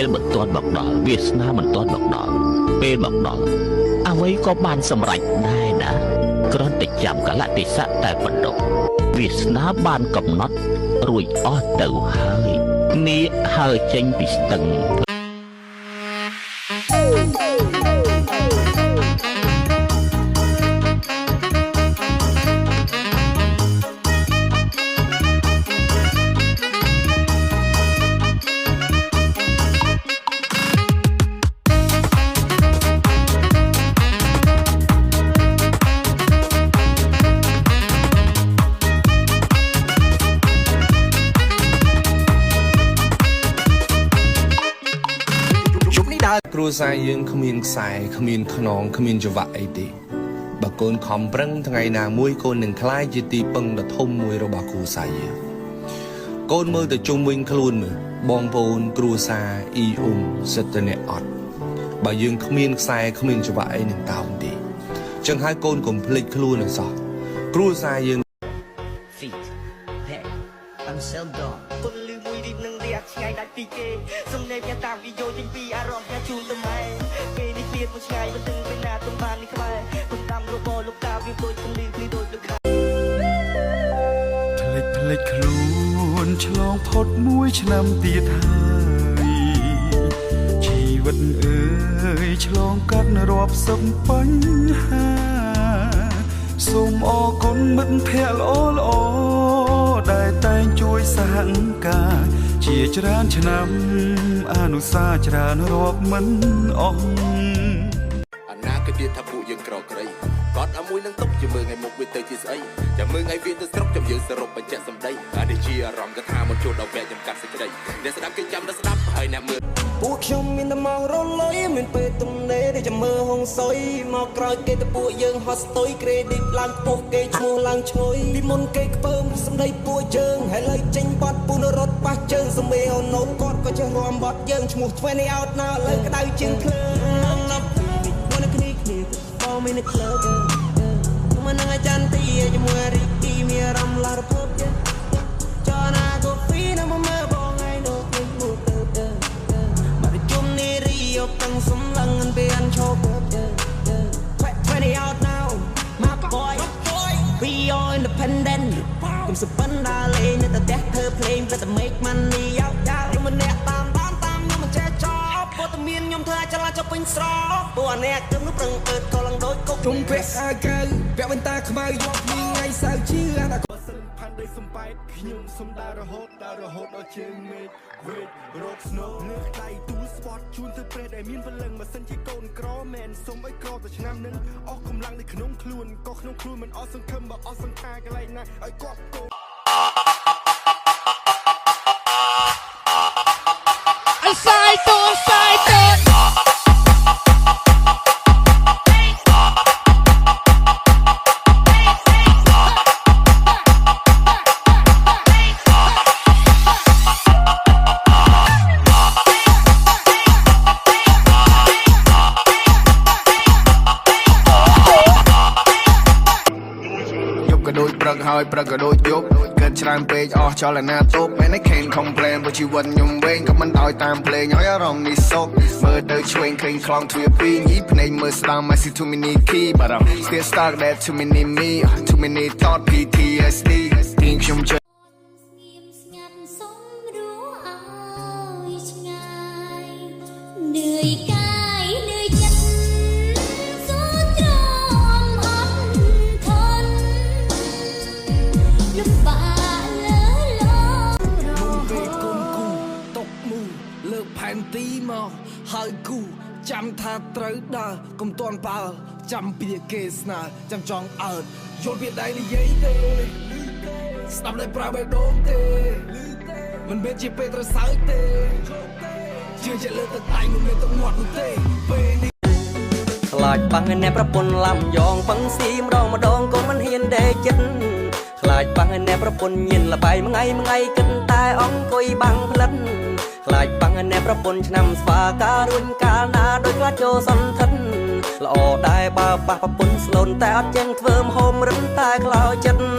ពេលមិនទាន់មកដល់វាសនាមិនទាន់មកដល់ពេលមកដល់អ្វីក៏បានសម្រេចដែរណាគ្រាន់តែចាំកលៈទេសៈតែប៉ុណ្ណោះវាសនាបានកំណត់រួចអស់ទៅហើយនាគហើរចេញពីស្ទឹងគ្រួសារយើងគ្មានខ្សែគ្មានខ្នងគ្មានច្រវាក់អីទេបើកូនខំប្រឹងថ្ងៃណាមួយកូននឹងក្លាយជាទីពឹងដ៏ធំមួយរបស់គ្រួសារយើងកូនមើលទៅជុំវិញខ្លួនមើលបងប្អូនគ្រួសារអ៊ីអ៊ុំសិតតែអ្នកអត់បើយើងគ្មានខ្សែគ្មានច្រវាក់អីនឹងតោងទេចឹងហើយកូនកុំភ្លេចខ្លួនឲ្យសោះគ្រួសារយើង feet head I'm seldom ពលលឺមួយរីបនឹងរៀបឆ្ងាយដាច់ពីគេសំណេរផ្ទះតាមវីដេអូចេញពីអារម្មណ៍ផ្ទះជូនទៅម៉ែពេលនេះទៀតមួយឆ្ងាយមិនដឹងពេលណាទំបាននេះក្បែរពុំតាមរបរលោកតាវាដូចពលលឺគ្នាដូចលោកខាភ្លេចខ្លួនឆ្លងផុតមួយឆ្នាំទៀតហើយជីវិតអើយឆ្លងកាត់រាប់សិបបញ្ហាសូមអរគុណមិត្តភក្តិល្អដែលតែងជួយសហការជាច្រើនឆ្នាំអនុស្សាវរីយ៍ច្រើនរាប់មិនអស់អនាគតថាពួកយើងក្រក្រៃគាត់ឲ្យមួយនឹងទុកជាមើងឲ្យមុខវាទៅជាស្អីចាំមើងឲ្យវាទៅស្រុកចាំយើងសរុបបញ្ជាក់សម្ដីអានេះជាអារម្មណ៍កថាមិនជួលដល់វគ្គចំកាត់សេចក្ដីអ្នកស្ដាប់គេចាំដល់ស្ដាប់ហើយអ្នកមើលពួកខ្ញុំមានតែមករលុយមានពេលទំនេរដែលចាំមើលហងសុយមកក្រោយគេទៅពួកយើងហត់ស្ទុយក្រេឌីតឡើងខ្ពស់គេឈ្មោះឡើងឈ្ងុយពីមុនគេខ្ពើមសម្ដីពួកយើងហើយលើចេញបាត់ពូនរត់ប៉ះជើងសម្បេអូនូនគាត់ក៏ចេះរួមបាត់យើងឈ្មោះ20 out ណាលើក្តៅជាងភ្លើងណាប់មកគ្នាបងមានក្លើមិននឹងអាចារ្យទីជាមួយរីគីមានអារម្មណ៍ឡារភពចណាកូហ្វីនៅមកមើលបងឯនោះគេមកទៅមកជុំនេះរីយកតាំងសំឡឹងពេលអនឈប់20 out now my boy we are independent គុំសពិនដាលេងនៅតែផ្ទះធ្វើភ្លេងតែ make money យកដល់ម្នាក់តាមខ្ញុំមិនចេះចប់ពោតមានខ្ញុំធ្វើអាចឡាចុះពេញស្រោពួកអ្នកគឹមនោះប្រឹងអើតក៏ឡើងដូចគុកជុំពាក់អាវក្រៅពាក់វ៉ែនតាខ្មៅយកពីថ្ងៃសៅរ៍ជឿអាក៏សិនផាន់ដោយសំបែតខ្ញុំសំដៅរហូតដល់ជើងមេឃវេករកស្នូងើដៃទូលស្ពតជូនទៅព្រេតដែលមានពលឹងបើសិនជាកូនក្រមែនសុំឲ្យក្រទៅឆ្នាំនឹងអស់កម្លាំងនៅក្នុងខ្លួនក៏ក្នុងខ្លួនមិនអស់សង្ឃឹមបើអស់សង្ខារកន្លែងណាឲ្យគាត់កូនไอ้สายตัวสายเต้นก็โดยประกายประกาศโดยยบเกิดชรามเปย์ออกจอละนาตบแม้ในเคนคอมเพลนว่าชีวันยมเวงกับมันดอยตามเพลงย้อยอารมณ์นิสกเมื่อเดินช่วยเคยคลองทวีปีนี้เพลงเมื่อสตาร์มาสิ too many key but I'm still stuck there too many me too many thought PTSD ทิ้งខ្ញុំเนื่อยกายเหนื่อยใจสู้ตรอมอดทนลำบากเลือล้មុនពេលគុំគូตกមូលើកផែនទីមកហើយគូចាំថាត្រូវដើរកុំតន់បើចាំពីគេស្នើចាំចង់អើតយល់ពីដៃនិយាយទេស្ដាប់ដោយប្រើបេះដូងទេមិនមែនជាពេលត្រូវសើចទេជឿជាលើទឹកដៃមិនមែនទឹកមាត់នោះទេពេលនេះខ្លាចបាំងអ្នកប្រពន្ធឡាំយ៉ងបាំងស៊ីម្ដងកូនមិនហ៊ានដេកចិត្តខ្លាចបាំងអ្នកប្រពន្ធញៀនលបាយមួយថ្ងៃគិតតែអង្គុយបាំងផ្លិតខ្លាចបាំងអ្នកប្រពន្ធឆ្នាំស្វាការរួញកាលណាដោយខ្លាចចូលសន្ធិដ្ឋល្អដែរបើប៉ះប្រពន្ធស្លូនតែអត់ចឹងធ្វើមហូមរិនតែខ្លោចចិត្ត